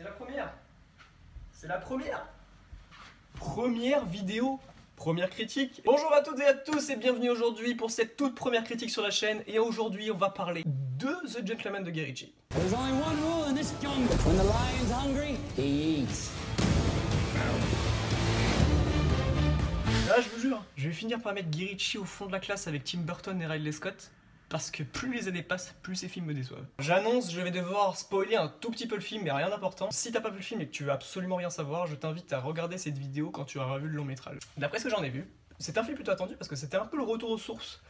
C'est la première. C'est la première. Première vidéo. Première critique. Bonjour à toutes et à tous et bienvenue aujourd'hui pour cette toute première critique sur la chaîne. Et aujourd'hui, on va parler de The Gentleman de Guy Ritchie. There's only one rule in this jungle. When the lion's hungry, he eats. Là, je vous jure, je vais finir par mettre Guy Ritchie au fond de la classe avec Tim Burton et Ridley Scott. Parce que plus les années passent, plus ces films me déçoivent. J'annonce, je vais devoir spoiler un tout petit peu le film, mais rien d'important. Si t'as pas vu le film et que tu veux absolument rien savoir, je t'invite à regarder cette vidéo quand tu auras vu le long métrage. D'après ce que j'en ai vu, c'est un film plutôt attendu parce que c'était un peu le retour aux sources.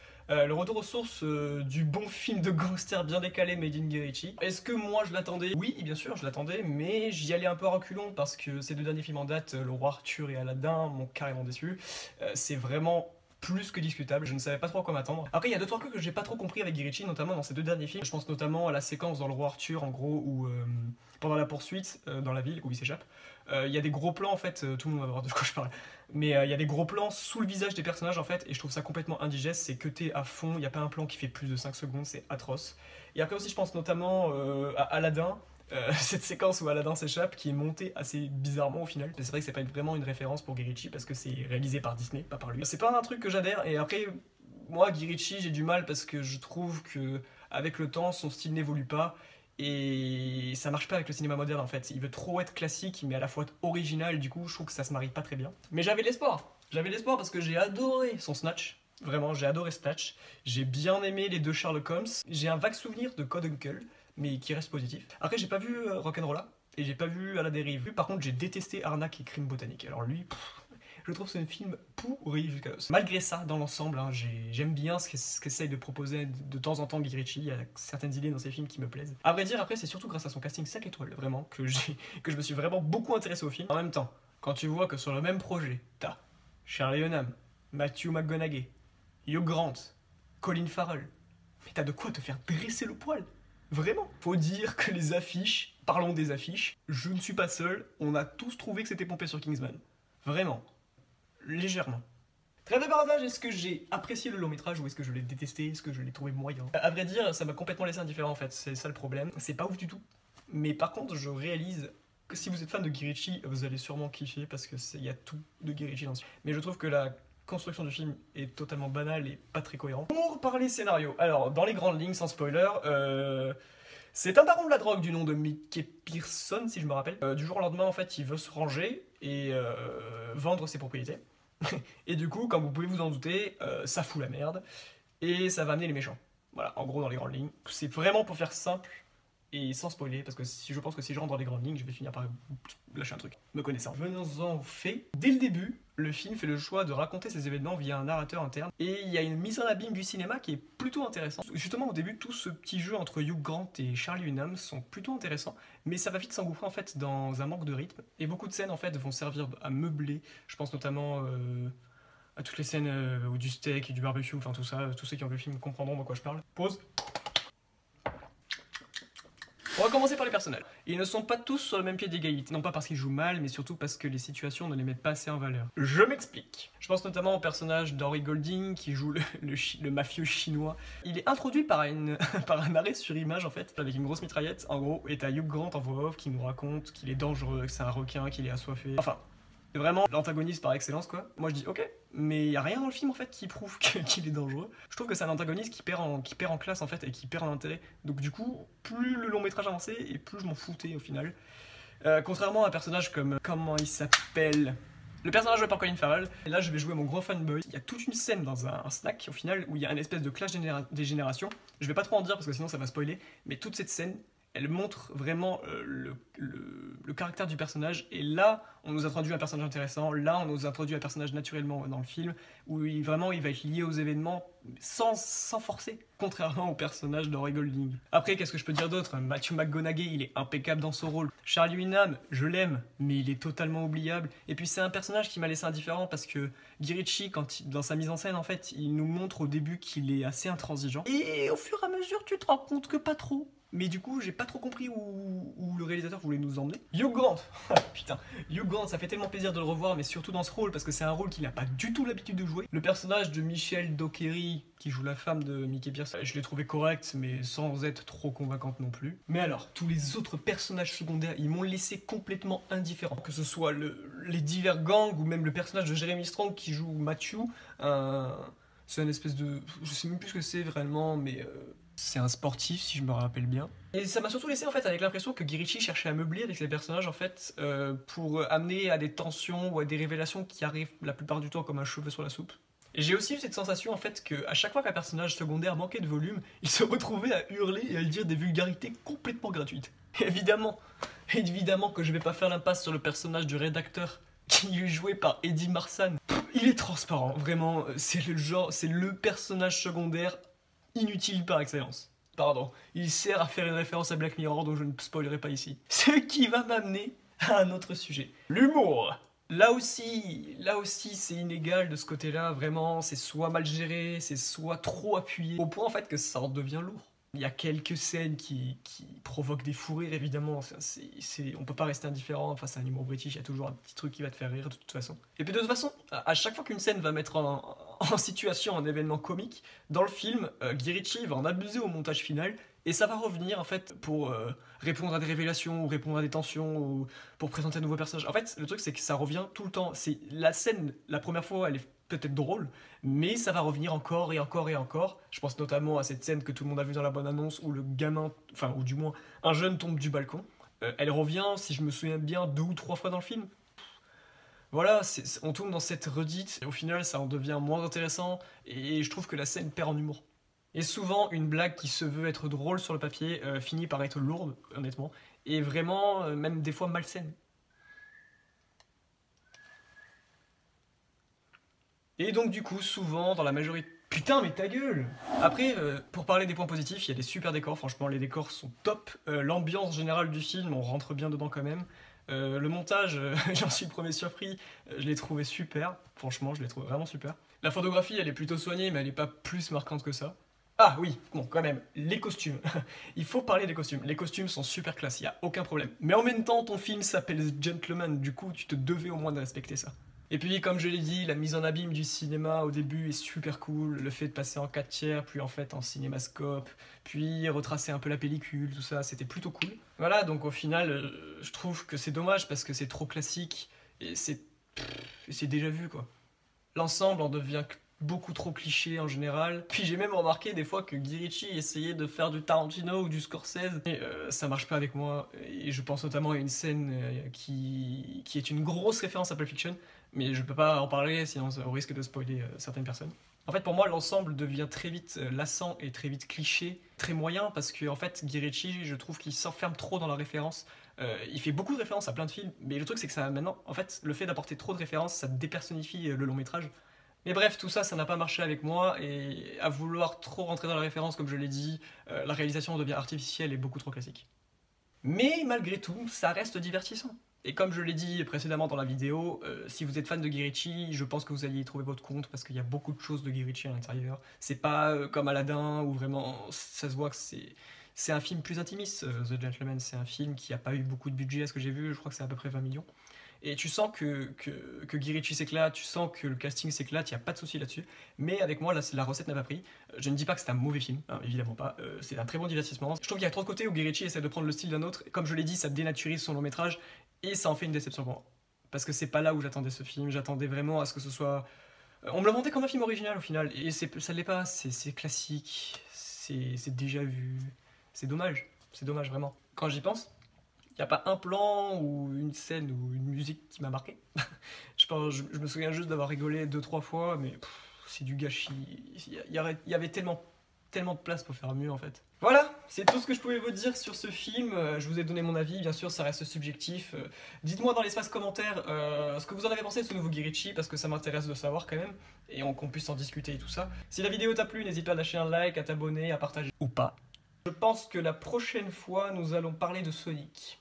Du bon film de gangster bien décalé made in Guy Ritchie. Est-ce que moi je l'attendais? Oui, bien sûr, je l'attendais, mais j'y allais un peu à reculons parce que ces deux derniers films en date, Le Roi Arthur et Aladdin, m'ont carrément déçu. C'est vraiment plus que discutable, je ne savais pas trop à quoi m'attendre. Après, il y a deux trois trucs que j'ai pas trop compris avec Guy Ritchie, notamment dans ces deux derniers films. Je pense notamment à la séquence dans Le Roi Arthur, en gros, où pendant la poursuite dans la ville où il s'échappe, il y a des gros plans en fait, tout le monde va voir de quoi je parle, mais il y a des gros plans sous le visage des personnages en fait, et je trouve ça complètement indigeste, c'est cuté à fond, il n'y a pas un plan qui fait plus de 5 secondes, c'est atroce. Et après aussi, je pense notamment à Aladdin. Cette séquence où Aladdin s'échappe qui est montée assez bizarrement au final. C'est vrai que c'est pas vraiment une référence pour Guy Ritchie parce que c'est réalisé par Disney, pas par lui. C'est pas un truc que j'adhère, et après moi Guy Ritchie j'ai du mal parce que je trouve que avec le temps son style n'évolue pas et ça marche pas avec le cinéma moderne en fait. Il veut trop être classique mais à la fois original, du coup je trouve que ça se marie pas très bien. Mais j'avais l'espoir parce que j'ai adoré son Snatch. Vraiment, j'ai adoré Snatch. J'ai bien aimé les deux Sherlock Holmes. J'ai un vague souvenir de Code Uncle, mais qui reste positif. Après, j'ai pas vu Rock'n'Rolla, et j'ai pas vu À la dérive. Par contre, j'ai détesté Arnaque et Crime Botanique. Alors lui, je trouve que c'est un film pourri jusqu'à l'os. Malgré ça, dans l'ensemble, hein, j'aime bien ce qu'essaye de proposer de temps en temps Guy Ritchie. Il y a certaines idées dans ses films qui me plaisent. À vrai dire, après, c'est surtout grâce à son casting 5 étoiles, vraiment, que je me suis vraiment beaucoup intéressé au film. En même temps, quand tu vois que sur le même projet, t'as Charlie Hunnam, Matthew McConaughey, Hugh Grant, Colin Farrell, mais t'as de quoi te faire dresser le poil. Vraiment. Faut dire que les affiches, parlons des affiches, je ne suis pas seul, on a tous trouvé que c'était pompé sur Kingsman. Vraiment. Légèrement. Trêve de bavardage, est-ce que j'ai apprécié le long métrage ou est-ce que je l'ai détesté, est-ce que je l'ai trouvé moyen? À vrai dire, ça m'a complètement laissé indifférent en fait, c'est ça le problème. C'est pas ouf du tout. Mais par contre, je réalise que si vous êtes fan de Guy Ritchie, vous allez sûrement kiffer parce que il y a tout de Guy Ritchie dans ce film. Mais je trouve que la construction du film est totalement banale et pas très cohérente. Pour parler scénario, alors dans les grandes lignes, sans spoiler, c'est un baron de la drogue du nom de Mickey Pearson, si je me rappelle. Du jour au lendemain, en fait, il veut se ranger et vendre ses propriétés. Et du coup, comme vous pouvez vous en douter, ça fout la merde et ça va amener les méchants. Voilà, en gros dans les grandes lignes. C'est vraiment pour faire simple et sans spoiler, parce que je pense que si je rentre dans les grandes lignes, je vais finir par lâcher un truc, me connaissant. Venons-en au fait. Dès le début, le film fait le choix de raconter ces événements via un narrateur interne, et il y a une mise en abîme du cinéma qui est plutôt intéressante. Justement, au début, tout ce petit jeu entre Hugh Grant et Charlie Hunnam sont plutôt intéressants, mais ça va vite s'engouffrer en fait dans un manque de rythme, et beaucoup de scènes en fait vont servir à meubler. Je pense notamment à toutes les scènes du steak et du barbecue, enfin tout ça. Tous ceux qui ont vu le film comprendront de quoi je parle. Pause. On va commencer par les personnages. Ils ne sont pas tous sur le même pied d'égalité, non pas parce qu'ils jouent mal, mais surtout parce que les situations ne les mettent pas assez en valeur. Je m'explique. Je pense notamment au personnage d'Henry Golding qui joue le mafieux chinois. Il est introduit par un arrêt sur image en fait, avec une grosse mitraillette en gros, et t'as Hugh Grant en voix off qui nous raconte qu'il est dangereux, que c'est un requin, qu'il est assoiffé. Enfin, vraiment l'antagoniste par excellence quoi. Moi je dis ok, mais y a rien dans le film en fait qui prouve qu'il est dangereux. Je trouve que c'est un antagoniste qui perd en classe en fait et qui perd en intérêt. Donc du coup, plus le long métrage avançait et plus je m'en foutais au final. Contrairement à un personnage comme comment il s'appelle, le personnage joué par Colin Farrell. Et là je vais jouer mon gros fanboy. Il y a toute une scène dans un snack au final où il y a une espèce de clash des générations. Je vais pas trop en dire parce que sinon ça va spoiler, mais toute cette scène, elle montre vraiment le caractère du personnage. Et là, on nous introduit un personnage intéressant. Là, on nous introduit un personnage naturellement dans le film, où il va être lié aux événements sans forcer, contrairement au personnage d'Henry Golding. Après, qu'est-ce que je peux dire d'autre? Matthew McConaughey, il est impeccable dans son rôle. Charlie Hunnam, je l'aime, mais il est totalement oubliable. Et puis c'est un personnage qui m'a laissé indifférent parce que Guy Ritchie, dans sa mise en scène, en fait, il nous montre au début qu'il est assez intransigeant. Et au fur et à mesure, tu te rends compte que pas trop. mais du coup j'ai pas trop compris où le réalisateur voulait nous emmener. Hugh Grant, putain, Hugh Grant, ça fait tellement plaisir de le revoir, mais surtout dans ce rôle, parce que c'est un rôle qu'il n'a pas du tout l'habitude de jouer. Le personnage de Michelle Dockery, qui joue la femme de Mickey Pierce, je l'ai trouvé correct, mais sans être trop convaincante non plus. Mais alors, tous les autres personnages secondaires, ils m'ont laissé complètement indifférent. Que ce soit les divers gangs, ou même le personnage de Jeremy Strong qui joue Matthew, c'est un espèce de... je sais même plus ce que c'est vraiment, mais... c'est un sportif, si je me rappelle bien. Et ça m'a surtout laissé en fait avec l'impression que Guy Ritchie cherchait à meubler avec ses personnages en fait pour amener à des tensions ou à des révélations qui arrivent la plupart du temps comme un cheveu sur la soupe. Et j'ai aussi eu cette sensation en fait que à chaque fois qu'un personnage secondaire manquait de volume, il se retrouvait à hurler et à dire des vulgarités complètement gratuites. Et évidemment que je vais pas faire l'impasse sur le personnage du rédacteur qui est joué par Eddie Marsan. Il est transparent, vraiment, c'est le personnage secondaire inutile par excellence. Pardon, il sert à faire une référence à Black Mirror dont je ne spoilerai pas ici. Ce qui va m'amener à un autre sujet. L'humour. Là aussi c'est inégal de ce côté-là, vraiment, c'est soit mal géré, c'est soit trop appuyé, au point en fait que ça en devient lourd. Il y a quelques scènes qui provoquent des fous rires, évidemment. On peut pas rester indifférent face à un humour british, il y a toujours un petit truc qui va te faire rire de toute façon. Et puis de toute façon, à chaque fois qu'une scène va mettre en situation un événement comique, dans le film, Guy Ritchie va en abuser au montage final, et ça va revenir en fait pour répondre à des révélations, ou répondre à des tensions, ou pour présenter un nouveau personnage. En fait, le truc c'est que ça revient tout le temps. La scène, la première fois, elle est peut-être drôle, mais ça va revenir encore et encore et encore. Je pense notamment à cette scène que tout le monde a vue dans la bande-annonce où le gamin, enfin, ou du moins un jeune tombe du balcon. Elle revient, si je me souviens bien, 2 ou 3 fois dans le film. Voilà, on tombe dans cette redite, et au final ça en devient moins intéressant, et je trouve que la scène perd en humour. Et souvent, une blague qui se veut être drôle sur le papier finit par être lourde, honnêtement, et vraiment, même des fois malsaine. Et donc du coup, souvent, dans la majorité... Putain, mais ta gueule! Après, pour parler des points positifs, il y a des super décors, franchement, les décors sont top. L'ambiance générale du film, on rentre bien dedans quand même. Le montage, j'en suis le premier surpris, je l'ai trouvé super. Franchement, je l'ai trouvé vraiment super. La photographie, elle est plutôt soignée, mais elle n'est pas plus marquante que ça. Ah oui, bon, quand même, les costumes. Il faut parler des costumes. Les costumes sont super classe, il n'y a aucun problème. Mais en même temps, ton film s'appelle Gentleman, du coup, tu te devais au moins de respecter ça. Et puis, comme je l'ai dit, la mise en abîme du cinéma au début est super cool. Le fait de passer en 4/3, puis en fait en cinémascope, puis retracer un peu la pellicule, tout ça, c'était plutôt cool. Voilà, donc au final, je trouve que c'est dommage parce que c'est trop classique et c'est déjà vu, quoi. L'ensemble en devient beaucoup trop cliché en général. Puis j'ai même remarqué des fois que Guy Ritchie essayait de faire du Tarantino ou du Scorsese et ça marche pas avec moi. Et je pense notamment à une scène qui est une grosse référence à Pulp Fiction, mais je peux pas en parler sinon on risque de spoiler certaines personnes. En fait, pour moi, l'ensemble devient très vite lassant et très vite cliché, très moyen, parce que en fait, Guy Ritchie, je trouve qu'il s'enferme trop dans la référence. Il fait beaucoup de références à plein de films, mais le truc c'est que ça maintenant, en fait, le fait d'apporter trop de références, ça dépersonnifie le long métrage. Mais bref, tout ça, ça n'a pas marché avec moi, et à vouloir trop rentrer dans la référence, comme je l'ai dit, la réalisation devient artificielle et beaucoup trop classique. Mais malgré tout, ça reste divertissant. Et comme je l'ai dit précédemment dans la vidéo, si vous êtes fan de Guy Ritchie, je pense que vous alliez y trouver votre compte, parce qu'il y a beaucoup de choses de Guy Ritchie à l'intérieur. C'est pas comme Aladdin, où vraiment, ça se voit que c'est un film plus intimiste, The Gentleman. C'est un film qui a pas eu beaucoup de budget à ce que j'ai vu, je crois que c'est à peu près 20 millions. Et tu sens que Guy Ritchie s'éclate, tu sens que le casting s'éclate, il n'y a pas de souci là-dessus. Mais avec moi, la recette n'a pas pris. Je ne dis pas que c'est un mauvais film, hein, évidemment pas. C'est un très bon divertissement. Je trouve qu'il y a trop de côtés où Guy Ritchie essaie de prendre le style d'un autre. Comme je l'ai dit, ça dénaturise son long métrage et ça en fait une déception pour moi. Parce que c'est pas là où j'attendais ce film. J'attendais vraiment à ce que ce soit... On me le vendait comme un film original au final. Et ça l'est pas, c'est classique, c'est déjà vu. C'est dommage vraiment. Quand j'y pense, il n'y a pas un plan ou une scène ou une musique qui m'a marqué. je me souviens juste d'avoir rigolé 2-3 fois, mais c'est du gâchis. Il y avait tellement de place pour faire mieux en fait. Voilà, c'est tout ce que je pouvais vous dire sur ce film. Je vous ai donné mon avis, bien sûr ça reste subjectif. Dites-moi dans l'espace commentaire ce que vous en avez pensé de ce nouveau Guy Ritchie, parce que ça m'intéresse de savoir quand même, et qu'on puisse en discuter et tout ça. Si la vidéo t'a plu, n'hésite pas à lâcher un like, à t'abonner, à partager ou pas. Je pense que la prochaine fois, nous allons parler de Sonic.